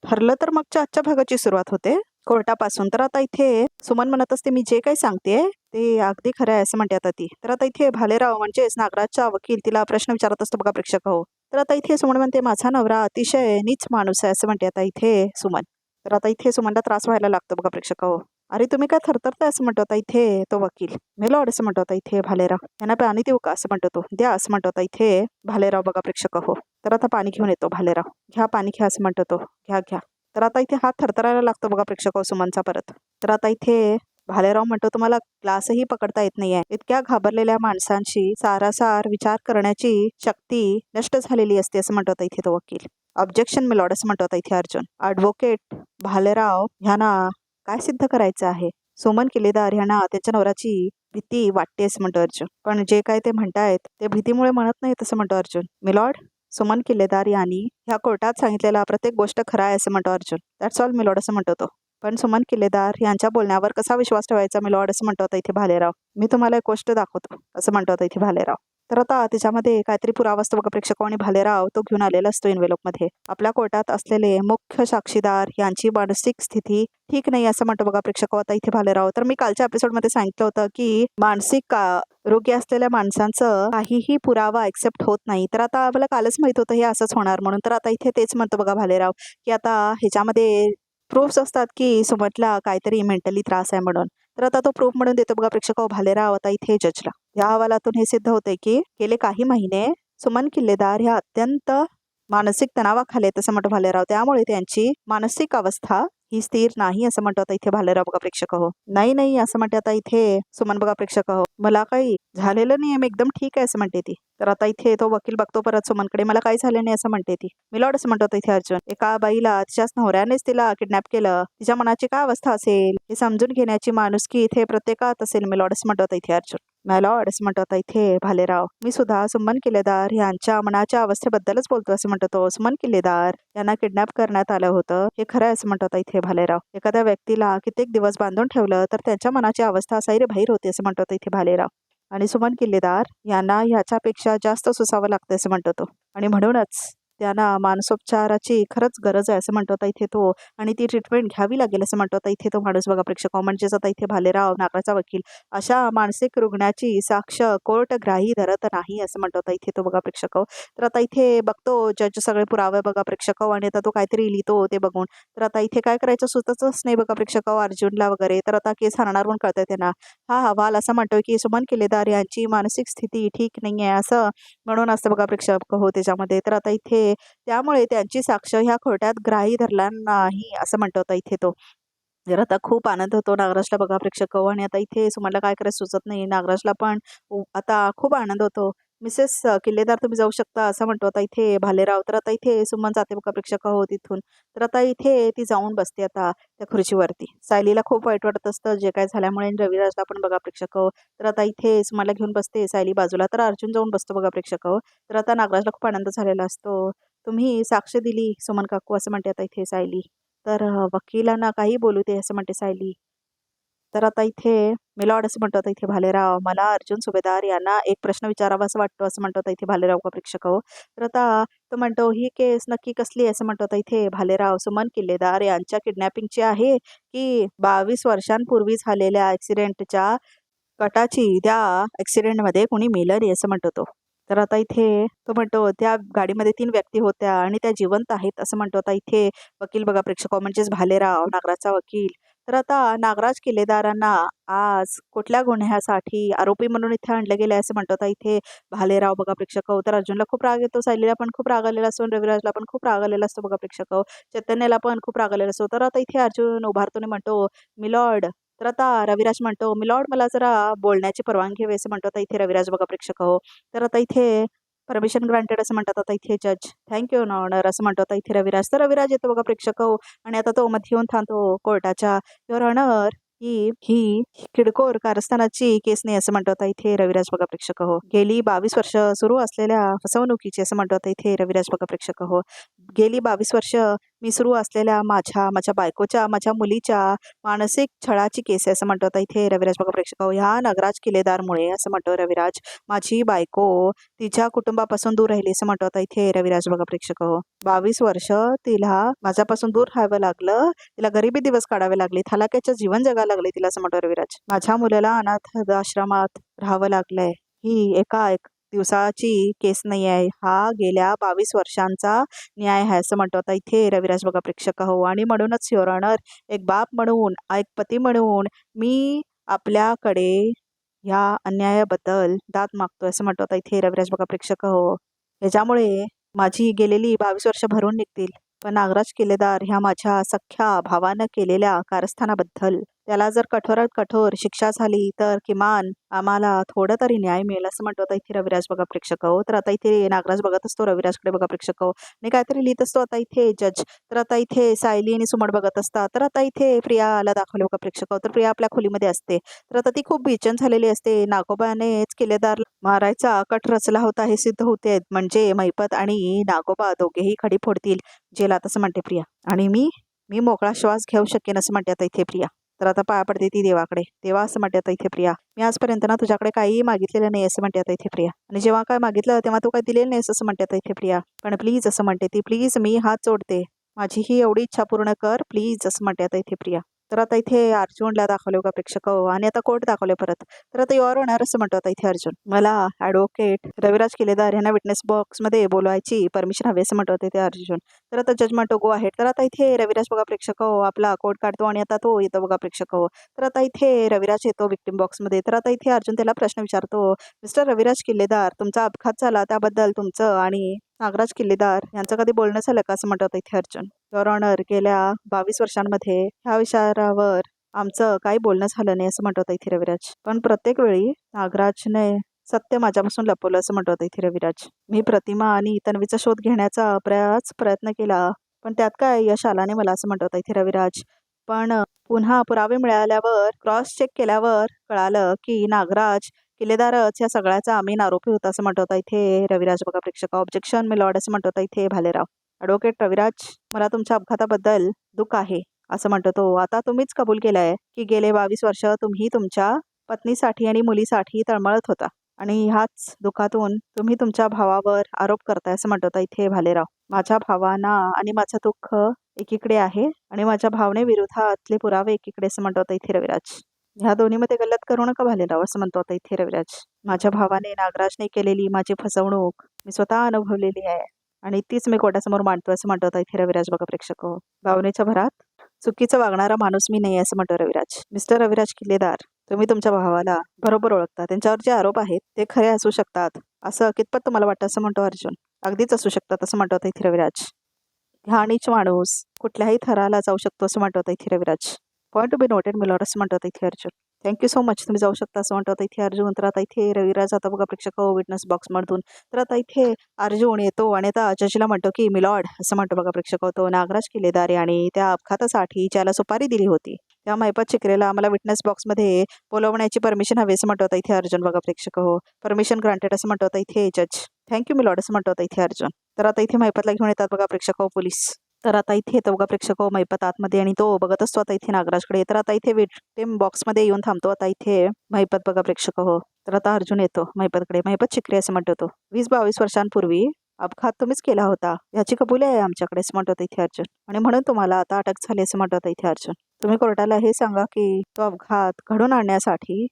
ठरलं तर मगच्या आजच्या भागाची सुरुवात होते कोर्टापासून. तर आता इथे सुमन म्हणत असते, मी जे काही सांगते ते अगदी खरं आहे असं म्हणते आता ती. तर आता इथे भालेराव म्हणजेच नागराजचा वकील तिला प्रश्न विचारत असतो बघा प्रेक्षक हो. तर आता इथे सुमन म्हणते, माझा नवरा अतिशय नीच माणूस आहे असं म्हणते आता इथे सुमन. तर आता इथे सुमनला त्रास व्हायला लागतो बघा प्रेक्षक हो. अरे तुम्ही काय थरथरताय असं म्हणतो आता इथे तो वकील. मेलॉर्ड असं म्हणतो आता इथे भालेराव. यांना पाणी देऊ का असं म्हणतो तो. द्या असं म्हणतो आता इथे भालेराव बघा प्रेक्षक हो. तर आता पाणी घेऊन येतो भालेराव. घ्या पाणी घ्या असं म्हणतो तो. घ्या घ्या. तर आता इथे हात थरथरायला लागतो बघा प्रेक्षक हो सुमनचा परत. तर आता इथे भालेराव म्हणतो, तुम्हाला ग्लासही पकडता येत नाहीये. इतक्या घाबरलेल्या माणसांची सारासार विचार करण्याची शक्ती नष्ट झालेली असते असं म्हणतो आता इथे तो वकील. ऑब्जेक्शन मिलॉर्ड असं म्हणतो आता इथे अर्जुन. ॲडव्होकेट भालेराव ह्यांना काय सिद्ध करायचं आहे? सुमन किल्लेदार ह्यांना त्यांच्या नवऱ्याची भीती वाटते असं म्हणतो अर्जुन. पण जे काय ते म्हणतायत ते भीतीमुळे म्हणत नाहीत असं म्हणतो अर्जुन. मिलॉर्ड, सुमन किल्लेदार यांनी ह्या कोर्टात सांगितलेला प्रत्येक गोष्ट खरा आहे असं म्हणतो अर्जुन. दॅट्स ऑल मिलॉर्ड असं म्हणतो तो. पण सुमन किल्लेदार यांच्या बोलण्यावर कसा विश्वास ठेवायचा मिलॉर्ड असं म्हणतो आता इथे भालेराव. मी तुम्हाला एक गोष्ट दाखवतो असं म्हणतो आता इथे भालेराव. तर आता त्याच्यामध्ये काहीतरी पुरावा असतो बघा प्रेक्षक आणि भालेराव तो घेऊन आलेला असतो एन्व्हेलप मध्ये. आपल्या कोर्टात असलेले मुख्य साक्षीदार यांची मानसिक स्थिती ठीक नाही असं म्हणतो बघा प्रेक्षक आता इथे भालेराव. तर मी कालच्या एपिसोडमध्ये सांगितलं होतं की मानसिक आरोग्य असलेल्या माणसांचं काहीही पुरावा एक्सेप्ट होत नाही. तर आता मला कालच माहित होतं हे असंच होणार म्हणून. तर आता इथे तेच म्हणतो बघा भालेराव की आता ह्याच्यामध्ये प्रूफ्स असतात की सुमतला काहीतरी मेंटली त्रास आहे म्हणून. तर आता तो प्रूफ म्हणून देतो बघा प्रेक्षक भालेराव आता इथे जजला. या अहवालातून हे सिद्ध होते की गेले काही महिने सुमन किल्लेदार ह्या अत्यंत मानसिक तणावाखाली आहेत असं म्हणतो भालेराव. त्यामुळे त्यांची मानसिक अवस्था ही स्थिर नाही असं म्हणतो आता इथे भालेराव बघा प्रेक्षक हो. नाही नाही असं म्हणते आता इथे सुमन बघा प्रेक्षक हो. मला काही झालेलं नाही, मी एकदम ठीक आहे असं म्हणते ती. तर आता इथे तो वकील बघतो परत सुमनकडे. मला काही झालं नाही असं म्हणते ती. मिलॉर्ड असं म्हणतो इथे अर्जुन. एका बाईला तिच्याच नवऱ्यानेच तिला किडनॅप केलं. तिच्या मनाची काय अवस्था असेल हे समजून घेण्याची माणुसकी इथे प्रत्येकात असेल मिलॉर्ड असं म्हणतो इथे अर्जुन. मॅलॉर्ड असं म्हणतो आता इथे भालेराव. मी सुद्धा सुमन किल्लेदार यांच्या मनाच्या अवस्थेबद्दलच बोलतो असं म्हणतो तो. सुमन किल्लेदार यांना किडनॅप करण्यात आलं होतं हे खरं आहे असं म्हणतो आता इथे भालेराव. एखाद्या व्यक्तीला कित्येक दिवस बांधून ठेवलं तर त्यांच्या मनाची अवस्था सैरभैर होते असं म्हणतो इथे भालेराव. आणि सुमन किल्लेदार यांना ह्याच्यापेक्षा जास्त सोसावं लागतं असं म्हणतो तो. आणि म्हणूनच त्यांना मानसोपचाराची खरंच गरज आहे असं म्हणतो आता इथे तो. आणि ती ट्रीटमेंट घ्यावी लागेल असं म्हणतो आता इथे तो माणूस बघा प्रेक्षक. म्हणजेच आता इथे भालेराव नागराचा वकील अशा मानसिक रुग्णाची साक्ष कोर्ट ग्राही धरत नाही असं म्हणतो आता इथे तो बघा प्रेक्षक. तर आता इथे बघतो जज सगळे पुरावे बघा प्रेक्षक आणि आता तो काहीतरी लिहितो ते बघून. तर आता इथे काय करायचं सुचतच नाही बघा प्रेक्षक अर्जुनला वगैरे. तर आता केस हरणार म्हणून कळतंय त्यांना. हा अहवाल असं म्हणतोय की सुमन किल्लेदार यांची मानसिक स्थिती ठीक नाही आहे असं म्हणून असतं बघा प्रेक्षक हो त्याच्यामध्ये. तर आता इथे त्यामुळे त्यांची साक्ष ह्या कोर्टात ग्राही धरला नाही असं म्हणतो आता इथे तो. जर आता खूप आनंद होतो नागराजला बघा प्रेक्षक आणि आता इथे सुमनला काय करायचं सुचत नाही. नागराजला पण आता खूप आनंद होतो. मिसेस किल्लेदार तुम्ही जाऊ शकता असं म्हणतो आता इथे भालेराव. तर आता इथे सुमन जाते बघा प्रेक्षक हो तिथून. तर आता इथे ती जाऊन बसते आता त्या खुर्चीवरती. सायलीला खूप वाईट वाटत असतं जे काय झाल्यामुळे. रविराजला पण बघा प्रेक्षक. तर आता इथे सुमनला घेऊन बसते सायली बाजूला. तर अर्जुन जाऊन बसतो बघा प्रेक्षक. तर आता नागराजला खूप आनंद झालेला असतो. तुम्ही साक्ष दिली सुमन काकू असं म्हणते आता इथे सायली. तर वकिलांना काही बोलू दे असं म्हणते सायली. तर आता इथे मिलॉर्ड असं म्हणतो आता इथे भालेराव. मला अर्जुन सुभेदार यांना एक प्रश्न विचारावा असं वाटतो असं म्हणतो आता इथे भालेराव का प्रेक्षक. तर आता तो म्हणतो ही केस नक्की कसली आहे असं म्हणतो आता इथे भालेराव. सुमन किल्लेदार यांच्या किडनॅपिंगची आहे की 22 वर्षांपूर्वी झालेल्या ॲक्सिडेंटच्या कटाची त्या ॲक्सिडेंटमध्ये कोणी मेलं नाही असं म्हणतो तो. तर आता इथे तो म्हणतो त्या गाडीमध्ये 3 व्यक्ती होत्या आणि त्या जिवंत आहेत असं म्हणतो आता इथे वकील बघा प्रेक्षक म्हणजेच भालेराव नागराजचा वकील. तर आता नागराज किल्लेदारांना आज कुठल्या गुन्ह्यासाठी आरोपी म्हणून इथे आणलं गेलं असं म्हणतो आता इथे भालेराव बघा प्रेक्षक. तर अर्जुनला खूप राग येतो. सायलीला पण खूप राग आलेला असतो. रविराजला पण खूप राग आलेला असतो बघा प्रेक्षक. चैतन्याला पण खूप राग आलेला असतो. तर आता इथे अर्जुन उभारतो म्हणतो मिलॉर्ड. तर आता रविराज म्हणतो मिलॉर्ड मला जरा बोलण्याची परवानगी हवी असं म्हणतो आता इथे रविराज बघा प्रेक्षक. तर आता इथे परमिशन ग्रांटेड असं म्हणतात आता इथे जज. थँक्यू ऑनर असं म्हणतो आता इथे रविराज. तर रविराज येतो बघा प्रेक्षक आणि आता तो मध्ये येऊन थांबतो कोर्टाच्या. युअर ऑनर ही किडकोर कारस्थानाची केस नाही असं म्हणतो आता इथे रविराज बघा प्रेक्षक. गेली 22 वर्ष सुरू असलेल्या फसवणुकीची असं म्हणतो आता इथे रविराज बघा प्रेक्षक. गेली 22 वर्ष मी सुरू असलेल्या माझ्या बायकोच्या, माझ्या मुलीच्या मानसिक छळाची केस आहे असं म्हणतो आता इथे रविराज बघा प्रेक्षक हो. ह्या नगराज किल्लेदारमुळे असं म्हणतो रविराज माझी बायको तिच्या कुटुंबापासून दूर राहिली असं म्हणतो आता इथे रविराज बघा प्रेक्षक हो. 22 वर्ष तिला माझ्यापासून दूर राहावं लागलं, तिला गरिबी दिवस काढावे लागले, हलाखीचं जीवन जगायला लागले तिला असं म्हणतो रविराज. माझ्या मुलाला अनाथ आश्रमात राहावं लागलंय. ही एका एक दिवसाची केस नाही आहे, हा गेल्या 22 वर्षांचा न्याय आहे असं म्हणतो आता इथे रविराज बघा प्रेक्षक हो. आणि म्हणूनच युअर ऑनर एक बाप म्हणून, एक पती म्हणून मी आपल्याकडे ह्या अन्यायाबद्दल दाद मागतोय असं म्हणतो आता इथे रविराज बघा प्रेक्षक हो. ह्याच्यामुळे माझी गेलेली 22 वर्ष भरून निघतील, पण नागराज किल्लेदार ह्या माझ्या सख्या भावानं केलेल्या कारस्थानाबद्दल त्याला जर कठोरात कठोर शिक्षा झाली तर किमान आम्हाला थोडं तरी न्याय मिळेल असं म्हणतो आता इथे रविराज बघा प्रेक्षक हो. तर आता इथे नागराज बघत असतो रविराजकडे बघा प्रेक्षक हो आणि काहीतरी लिहित असतो आता इथे जज. तर आता इथे सायली आणि सुमन बघत असतात. तर आता इथे प्रियाला दाखवले बघा प्रेक्षक हो. तर प्रिया आपल्या खोलीमध्ये असते. तर आता ती खूप बेचैन झालेली असते. नागोबानेच किल्लेदार मारायचा कट रचला होता हे सिद्ध होते, म्हणजे महिपत आणि नागोबा दोघेही खडी फोडतील जेलात असं म्हणते प्रिया. आणि मी मोकळा श्वास घेऊ शकेन असं म्हणते आता इथे प्रिया. तर आता पाया पडते ती देवाकडे. देवा असं म्हणते आता इथे प्रिया, मी आजपर्यंत ना तुझ्याकडे काही मागितलेलं नाही असं म्हणते आता इथे प्रिया. आणि जेव्हा काय मागितलं तेव्हा तू काय दिलेलं नाहीस असं म्हणते आता इथे प्रिया. पण प्लीज असं म्हणते ती, प्लीज मी हात जोडते, माझी ही एवढी इच्छा पूर्ण कर प्लीज असं म्हणते आता इथे प्रिया. तर आता इथे अर्जुनला दाखवले का प्रेक्षक हो. आणि आता कोर्ट दाखवले परत. तर आता युअर ऑनर असं म्हणतो आता इथे अर्जुन, मला ॲडव्होकेट रविराज किल्लेदार यांना विटनेस बॉक्समध्ये बोलवायची परमिशन हवी असं म्हणतो इथे अर्जुन. तर आता जज म्हणतो गो आहे. तर आता इथे रविराज बघा प्रेक्षक हो आपला कोर्ट काढतो आणि आता तो येतो बघा प्रेक्षक हो. तर आता इथे रविराज येतो विक्टिम बॉक्समध्ये. तर आता इथे अर्जुन त्याला प्रश्न विचारतो, मिस्टर रविराज किल्लेदार तुमचा अपघात झाला त्याबद्दल तुमचं आणि नागराज किल्लेदार यांचं कधी बोलणं झालं का असं म्हणतात इथे अर्जुन. युअर ऑनर गेल्या 22 वर्षांमध्ये ह्या विषयावर आमचं काही बोलणं झालं नाही असं म्हणतात इथे रविराज. पण प्रत्येक वेळी नागराजने सत्य माझ्यापासून लपवलं असं म्हणतात इथे रविराज. मी प्रतिमा आणि तन्वीचा शोध घेण्याचा प्रयत्न केला, पण त्यात काय यश आला नाही मला असं म्हणतात इथे रविराज. पण पुन्हा पुरावे मिळाल्यावर क्रॉस चेक केल्यावर कळालं की नागराज किल्लेदारच या सगळ्याचा आम्ही आरोपी होता असं म्हणत होता इथे रविराज बघा प्रेक्षक. ऑब्जेक्शन मी लॉर्ड असं म्हणत होता इथे भालेराव. ॲडव्होकेट रविराज मला तुमच्या अपघाताबद्दल दुःख आहे असं म्हणतो तो. आता तुम्हीच कबूल केलंय की गेले 22 वर्ष तुम्ही तुमच्या पत्नीसाठी आणि मुलीसाठी तळमळत होता आणि ह्याच दुःखातून तुम्ही तुमच्या भावावर आरोप करताय असं म्हणत होता इथे भालेराव. माझ्या भावाना आणि माझं दुःख एकीकडे आहे आणि माझ्या भावने विरोधातले पुरावे एकीकडे असं म्हणतो होता इथे रविराज. ह्या दोन्हीमध्ये गल्लत करू नका भालेराव असं म्हणतो होता इथे रविराज. माझ्या भावाने नागराजने केलेली माझी फसवणूक मी स्वतः अनुभवलेली आहे आणि तीच मी कोर्टासमोर मांडतो असं म्हणतो होता इथे रविराज बघा प्रेक्षक हो. भावनेच्या भरात चुकीचं वागणारा माणूस मी नाही असं म्हणतो रविराज. मिस्टर रविराज किल्लेदार तुम्ही तुमच्या भावाला बरोबर ओळखता, त्यांच्यावर जे आरोप आहेत ते खरे असू शकतात असं कितपत तुम्हाला वाटतं असं म्हणतो अर्जुन. अगदीच असू शकतात असं म्हणतो होता इथे रविराज. हा नीच माणूस कुठल्याही थराला जाऊ शकतो असं म्हणतो होता इथे Raviraj. Point to be noted milord असं म्हणतो होता इथे अर्जुन. थँक्यू सो मच, तुम्ही जाऊ शकता असं म्हणतो होता इथे अर्जुन. तर आता इथे रविराज आता बघा प्रेक्षक हो विटनेस बॉक्समधून. तर आता इथे अर्जुन येतो आणि आता जजला म्हणतो की मिलॉर्ड असं म्हणतो बघा प्रेक्षक होतो, नागराज किल्लेदार आणि त्या अपघातासाठी ज्याला सुपारी दिली होती त्या महिपत चिकरेला आम्हाला विटनेस बॉक्समध्ये बोलवण्याची परमिशन हवी असं म्हणतो होता इथे अर्जुन बघा प्रेक्षक हो. परमिशन ग्रांटेड असं म्हणतो होता इथे जज. थँक्यू मिलॉर्ड असं म्हणतो होता इथे अर्जुन. तर आता इथे महिपतला घेऊन येतात बघा प्रेक्षक हो पोलीस. तर आता इथे येतो बघा प्रेक्षक हो महिपत आतमध्ये आणि तो बघत असतो आता इथे नागराजकडे. तर आता इथे विक्टिम बॉक्समध्ये येऊन थांबतो आता इथे महिपत बघा प्रेक्षक हो. तर आता अर्जुन येतो महिपतकडे. महिपत चिकरे असं म्हणतो तो, 20-22 वर्षांपूर्वी अपघात तुम्हीच केला होता याची कबुली आहे आमच्याकडे असं म्हणतो इथे अर्जुन. आणि म्हणून तुम्हाला आता अटक झाली असं म्हणतो इथे अर्जुन. तुम्ही कोर्टाला हे सांगा की तो अपघात घडून आणण्यासाठी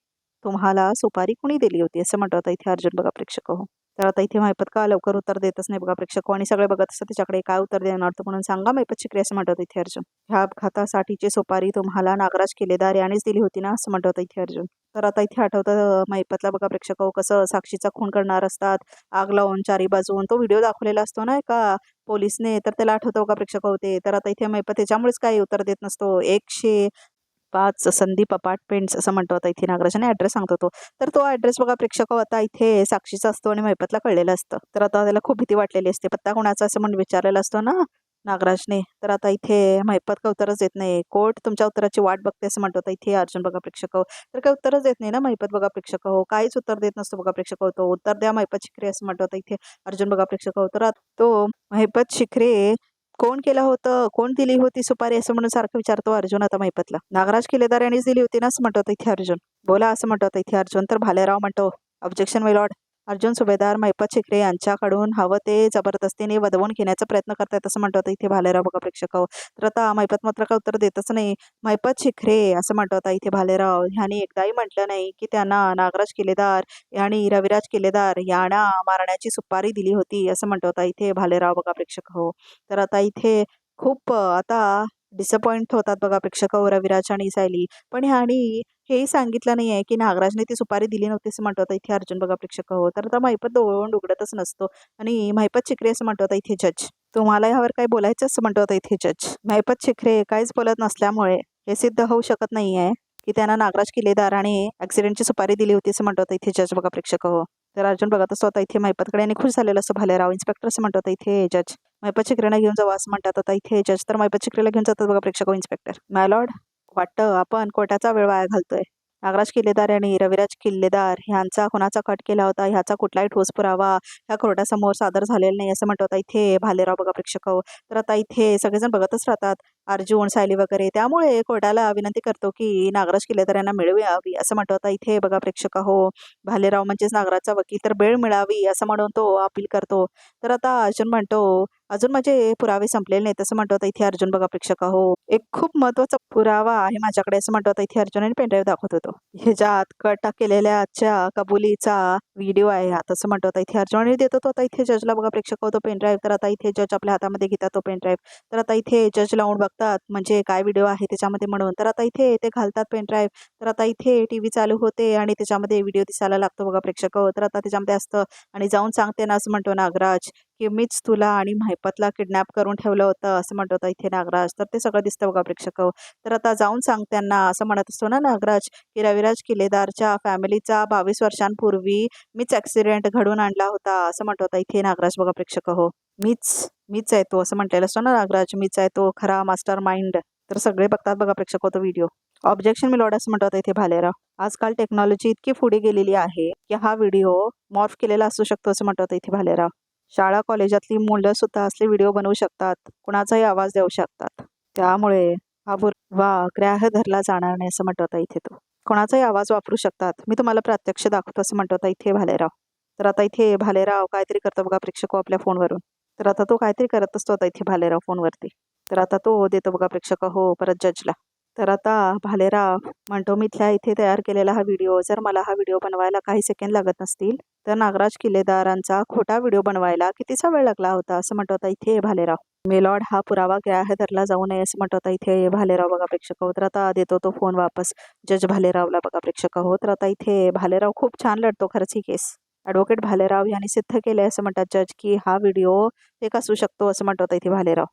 तुम्हाला सुपारी कुणी दिली होती असं म्हणतो इथे अर्जुन बघा प्रेक्षक हो. तर आता इथे महिपत का लवकर उत्तर देतच नाही बघा प्रेक्षक आणि सगळे बघत असतात त्याच्याकडे काय उत्तर देणार तो म्हणून सांगा महिपत चिकरे असं म्हणतो इथे अर्जुन. ह्या अपघातासाठीची सुपारी तुम्हाला नागराज किल्लेदार यानेच दिली होती ना असं म्हणतो इथे अर्जुन. तर आता इथे आठवतं महिपतला बघा प्रेक्षक कसं साक्षीचा खून करणार असतात, आग लावून चारी बाजून तो व्हिडिओ दाखवलेला असतो ना एका पोलिसने, तर त्याला आठवतं बघा प्रेक्षक होते. तर आता इथे महिपत त्याच्यामुळेच काही उत्तर देत नसतो. 105 संदीप अपार्टमेंट्स असं म्हणतो आता इथे नागराजाने ॲड्रेस सांगतो तो. तर तो ॲड्रेस बघा प्रेक्षक आता इथे साक्षीचा असतो आणि महिपतला कळलेलं असतं. तर आता त्याला खूप भीती वाटलेली असते. पत्ता कोणाचा असं म्हणून विचारलेला असतो ना नागराजने. तर आता इथे महिपत का उत्तरच देत नाही. कोर्ट तुमच्या उत्तराची वाट बघते असं म्हणतो इथे अर्जुन बघा प्रेक्षक. तर काही उत्तरच देत नाही ना महिपत बघा प्रेक्षक काहीच उत्तर देत नसतो बघा प्रेक्षक तो. उत्तर द्या महिपत शिखरे असं म्हणतो इथे अर्जुन बघा प्रेक्षक तर तो महिपत शिखरे कोण केलं होतं, कोण दिली होती सुपारी असं म्हणून सारखं विचारतो अर्जुन आता मैपतला. नागराज किल्लेदार यांनीच दिली होती ना असं म्हणतो इथे अर्जुन. बोला असं म्हणतो इथे अर्जुन. तर भालेराव म्हणतो ऑब्जेक्शन माय लॉर्ड. अर्जुन सुभेदार मैपत शिखरे यांच्याकडून हवं ते जबरदस्तीने वदवून घेण्याचा प्रयत्न करतायत असं म्हणतो इथे भालेराव बघा प्रेक्षक. तर आता मैपत मात्र का उत्तर देतच नाही. मैपत शिखरे असं म्हणतो आता इथे भालेराव ह्यांनी एकदाही म्हटलं नाही की त्यांना नागराज किल्लेदार आणि रविराज किल्लेदार यांना मारण्याची सुपारी दिली होती असं म्हणतो आता इथे भालेराव बघा प्रेक्षक हो. तर आता इथे खूप आता डिसअपॉइंट होतात बघा प्रेक्षक रविराज आणि सायली. पण ह्यानी हेही सांगितलं नाही आहे की नागराजने ती सुपारी दिली नव्हती असं म्हणतो आता इथे अर्जुन बघा प्रेक्षक हो. तर आता महिपत डोळून उघडतच नसतो आणि महिपत शिखरे असं म्हणतो आता इथे जज. तुम्हाला यावर काय बोलायचं असं म्हणतो आता इथे जज. महिपत शिखरे काहीच बोलत नसल्यामुळे हे सिद्ध होऊ शकत नाही आहे की त्यांना नागराज किल्लेदार आणि ऍक्सिडेंटची सुपारी दिली होती असं म्हणतो आता इथे जज बघा प्रेक्षक हो. तर अर्जुन बघत असतो आता इथे महिपतकडे आणि खुश झालेलं असं भालेराव. इन्स्पेक्टर असं म्हणतो आता इथे जज. महिपत शिखरेला घेऊन जावं असं म्हणतात आता इथे जज. तर महिपत शिखरेला घेऊन जातात बघा प्रेक्षक इन्स्पेक्टर. माय लॉर्ड वाटतं आपण कोर्टाचा वेळ वाया घालतोय. नागराज किल्लेदार आणि रविराज किल्लेदार ह्यांचा खुनाचा कट केला होता ह्याचा कुठलाही ठोस पुरावा ह्या कोर्टासमोर सादर झालेला नाही असं म्हणतो आता इथे भालेराव बघा प्रेक्षक. तर आता इथे सगळेजण बघतच राहतात अर्जुन सायली वगैरे. त्यामुळे कोर्टाला विनंती करतो की नागराज किल्लेदार यांना मिळवावी असं म्हणतो आता इथे बघा प्रेक्षक हो. भालेराव म्हणजेच नागराजचा वकील तर बेळ मिळावी असं म्हणून तो अपील करतो. तर आता अर्जुन म्हणतो अजून माझे पुरावे संपलेले नाहीत असं म्हणतो आता इथे अर्जुन बघा प्रेक्षक हो. एक खूप महत्वाचा पुरावा आहे माझ्याकडे असं म्हणतो आता इथे अर्जुन आणि पेनड्राईव्ह दाखवत होतो. ह्याच्यात कट केलेल्याच्या कबुलीचा व्हिडिओ आहे हा तसं म्हणतो आता इथे अर्जुन आणि देतो तो आता इथे जजला बघा प्रेक्षक होतो पेनड्राईव्ह. तर आता इथे जज आपल्या हातामध्ये घेतात तो पेनड्राईव्ह. तर आता इथे जज लावून बघतात म्हणजे काय व्हिडिओ आहे त्याच्यामध्ये म्हणून. तर आता इथे ते घालतात पेनड्राईव्ह. तर आता इथे टीव्ही चालू होते आणि त्याच्यामध्ये व्हिडिओ दिसायला लागतो बघा प्रेक्षक. तर आता त्याच्यामध्ये असतं आणि जाऊन सांगते ना असं म्हणतो नागराज की मीच तुला आणि महिपतला किडनॅप करून ठेवलं होतं असं म्हणतो आता इथे नागराज. तर ते सगळं दिसतं बघा प्रेक्षक. तर आता जाऊन सांग त्यांना असं म्हणत असतो ना नागराज की रविराज किल्लेदारच्या फॅमिलीचा 22 वर्षांपूर्वी मीच ऍक्सिडेंट घडून आणला होता असं म्हणतो आता इथे नागराज बघा प्रेक्षक हो. मीच आहे तो असं म्हटलेलं असतो ना नागराज. मीच आहे तो खरा मास्टर माइंड. तर सगळे बघतात बघा प्रेक्षक तो व्हिडिओ. ऑब्जेक्शन मी लॉर्ड असं म्हणतो आता इथे भालेराव. आजकाल टेक्नॉलॉजी इतकी पुढे गेलेली आहे की हा व्हिडिओ मॉर्फ केलेला असू शकतो असं म्हणतो आता इथे भालेराव. शाळा कॉलेजातली मुलं सुद्धा असले व्हिडिओ बनवू शकतात, कुणाचाही आवाज देऊ शकतात. त्यामुळे हा पुरावा ग्राह्य धरला जाणार नाही असं म्हणतो आता इथे तो. कोणाचाही आवाज वापरू शकतात. मी तुम्हाला प्रत्यक्ष दाखवतो असं म्हणतो आता इथे भालेराव. तर आता इथे भालेराव काहीतरी करतो बघा प्रेक्षक आपल्या फोनवरून. तर आता तो काहीतरी करत असतो आता इथे भालेराव फोनवरती. तर आता तो देतो बघा प्रेक्षक हो परत जजला. तर आता भालेराव म्हणतो मी इथे तयार केलेला हा व्हिडिओ जर मला हा व्हिडिओ बनवायला काही सेकंड लागत नसतील तर नागराज किल्लेदारांचा खोटा व्हिडिओ बनवायला कितीचा वेळ लागला होता असं म्हणतो आता इथे भालेराव. मेलॉर्ड हा पुरावा ग्राह्य धरला जाऊ नये असं म्हणतो आता इथे भालेराव बघा प्रेक्षक हो. तर आता देतो तो फोन वापस जज भालेरावला बघा प्रेक्षक हो. तर आता इथे भालेराव खूप छान लढतो खरंच ही केस. ॲडव्होकेट भालेराव यांनी सिद्ध केले असं म्हणतात जज की हा व्हिडिओ फेक असू शकतो असं म्हणतो आता इथे भालेराव.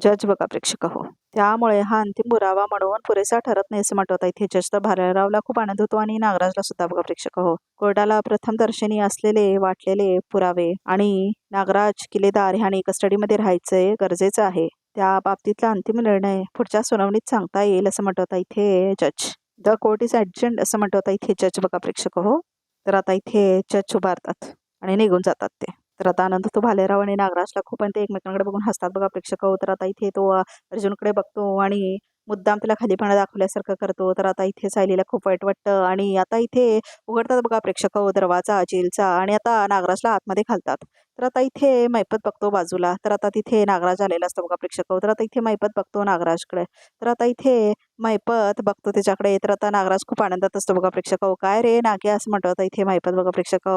जज बघा प्रेक्षक हो. त्यामुळे हा अंतिम पुरावा म्हणून पुरेसा ठरत नाही असं म्हणतो आता इथे जज. तर भालेरावला खूप आनंद होतो आणि नागराजला सुद्धा बघा प्रेक्षक हो. कोर्टाला प्रथम दर्शनी असलेले वाटलेले पुरावे आणि नागराज किल्लेदार ह्याने कस्टडीमध्ये राहायचे गरजेचं आहे त्या बाबतीतला अंतिम निर्णय पुढच्या सुनावणीत सांगता येईल असं म्हणतो आता इथे जज. द कोर्ट इज ॲडजंट असं म्हणतो आता इथे जज बघा प्रेक्षक हो. तर आता इथे जज उभारतात आणि निघून जातात ते. तर आता आनंद तो भालेराव आणि नागराजला खूप आणि ते एकमेकांकडे बघून हसतात बघा प्रेक्षक. तर आता इथे तो अर्जुनकडे बघतो आणि मुद्दाम तिला खालीपणा दाखवल्यासारखं करतो. तर आता इथे सायलीला खूप वाईट वाटतं आणि आता इथे उघडतात बघा प्रेक्षक दरवाजा जेलचा आणि आता नागराजला आतमध्ये घालतात. तर आता इथे मैपत बघतो बाजूला. तर आता तिथे नागराज आलेला असतो बघा प्रेक्षक. तर आता इथे मैपत बघतो नागराजकडे. तर आता इथे मैपत बघतो त्याच्याकडे. तर आता नागराज खूप आनंदात असतो बघा प्रेक्षक. काय रे नाग्या असं म्हणतो आता इथे मैपत बघा प्रेक्षक.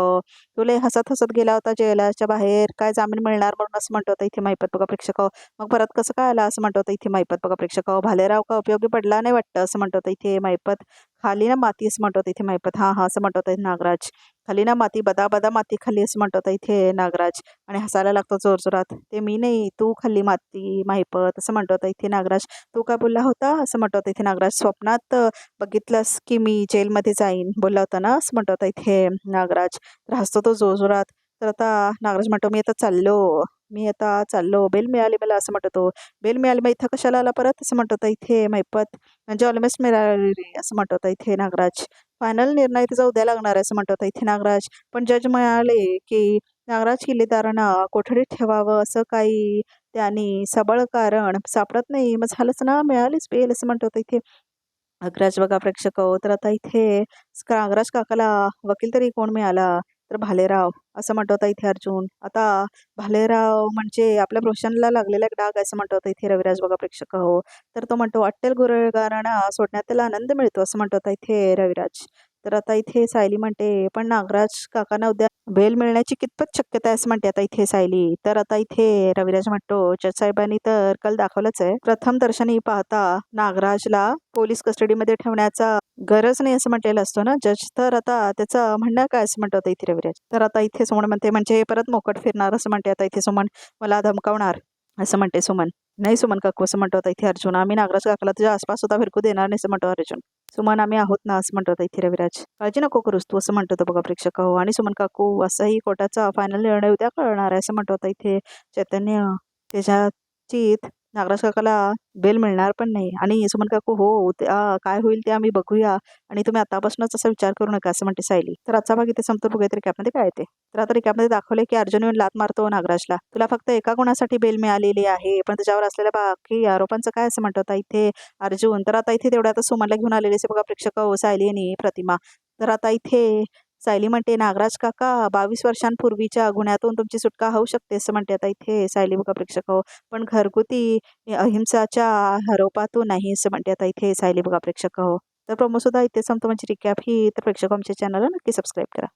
तुले हसत हसत गेला होता जेलाच्या बाहेर काय जामीन मिळणार म्हणून असं म्हणतो आता इथे मैपत बघा प्रेक्षक. मग परत कसं काय आला असं म्हणतो आता इथे मैपत बघा प्रेक्षक. भालेराव का उपयोगी पडला नाही वाटतं असं म्हणतो आता इथे मैपत. खाली ना माती असं म्हणतो इथे मैपत. हा असं म्हणतो इथे नागराज. खाली ना माती बदा बदा माती खाली असं म्हणतो इथे नागराज आणि हसायला लागतो जोरजोरात. ते मी नाही तू खाल्ली माती मैपत असं म्हणतो इथे नागराज. तू काय बोलला होता असं म्हणतो इथे नागराज. स्वप्नात बघितलंस की मी जेलमध्ये जाईन बोलला होता ना असं म्हणतो इथे नागराज. तर हसतो तो जोरजोरात. तर आता नागराज म्हणतो मी आता चाललो बेल मिळाली मला असं म्हणतो तो. बेल मिळाली मग इथं कशाला आला परत असं म्हणतो इथे मैपत. म्हणजे ऑलमोस्ट मिळाली असं म्हणतो इथे नागराज. फायनल निर्णय त्याचा उद्या लागणार आहे असं म्हणतो इथे नागराज. पण जज म्हणाले की नागराज किल्लेदारांना कोठडीत ठेवावं असं काही त्यांनी सबळ कारण सापडत नाही. मग झालंच ना, मिळालीच बेल असं म्हणतो होतं इथे अग्रज. बघा प्रेक्षक हो, तर आता इथे नागराज काकाला वकील तरी कोण मिळाला, तर भालेराव असं म्हणतो होता इथे अर्जुन. आता भालेराव म्हणजे आपल्या प्रोफेशनला लागलेला एक डाग आहे असं म्हणतो होता इथे रविराज. बघा प्रेक्षक हो, तर तो म्हणतो अट्टेल गुन्हेगारांना सोडण्यात त्याला आनंद मिळतो असं म्हणतो होता इथे रविराज. तर आता इथे सायली म्हणते पण नागराज काकांना उद्या बेल मिळण्याची कितपत शक्यता आहे असं म्हणते आता इथे सायली. तर आता इथे रविराज म्हणतो जज साहेबांनी तर कल दाखवलंच आहे. प्रथम दर्शनी पाहता नागराजला पोलीस कस्टडीमध्ये ठेवण्याचा गरज नाही असं म्हटलेलं असतो ना जज. तर आता त्याचं म्हणणं काय असं म्हणतो आता इथे रविराज. तर आता इथे सुमन म्हणते म्हणजे परत मोकट फिरणार असं म्हणते आता इथे सुमन. मला धमकावणार असं म्हणते सुमन. नाही सुमन काकू असं म्हणतो आता इथे अर्जुन. आम्ही नागराज काकाला तुझ्या आसपास सुद्धा फिरकू देणार नाही असं म्हणतो अर्जुन. सुमन आम्ही आहोत ना असं म्हणतो आता इथे रविराज. काळजी नको करूस तू असं म्हणतो बघा प्रेक्षक हो. आणि सुमन काकू असाही कोर्टाचा फायनल निर्णय उद्या कळणार आहे असं म्हणतो आता इथे चैतन्य. त्याच्याचीत नागराज काकाला बेल मिळणार पण नाही. आणि सुमन काकू हो काय होईल ते आम्ही बघूया आणि तुम्ही आतापासूनच असा विचार करू नका असं म्हणते सायली. तर आजचा भाग इथे संपतो. बघूया तरी कॅपमध्ये काय येते. तर आता रिकॅपमध्ये दाखवले की अर्जुन येऊन लात मारतो नागराजला. तुला फक्त एका गुन्ह्यासाठी बेल मिळालेली आहे पण त्याच्यावर असलेल्या बाकी आरोपांचं काय असं म्हणतो आता इथे अर्जुन. तर आता इथे तेवढ्या आता सुमनला घेऊन आलेले असे बघा प्रेक्षक हो सायली आणि प्रतिमा. तर आता इथे सायली म्हणते नागराज काका 22 वर्षांपूर्वीच्या गुन्ह्यातून तुमची सुटका होऊ शकते असं म्हणते आता इथे सायली बघा प्रेक्षक हो. पण घरगुती अहिंसाच्या आरोपातून नाही असं म्हणते आता इथे सायली बघा प्रेक्षक हो. तर प्रोमो सुद्धा इथे संपतो म्हणजे रिकॅप ही. तर प्रेक्षक आमच्या चॅनलला नक्की सबस्क्राईब करा.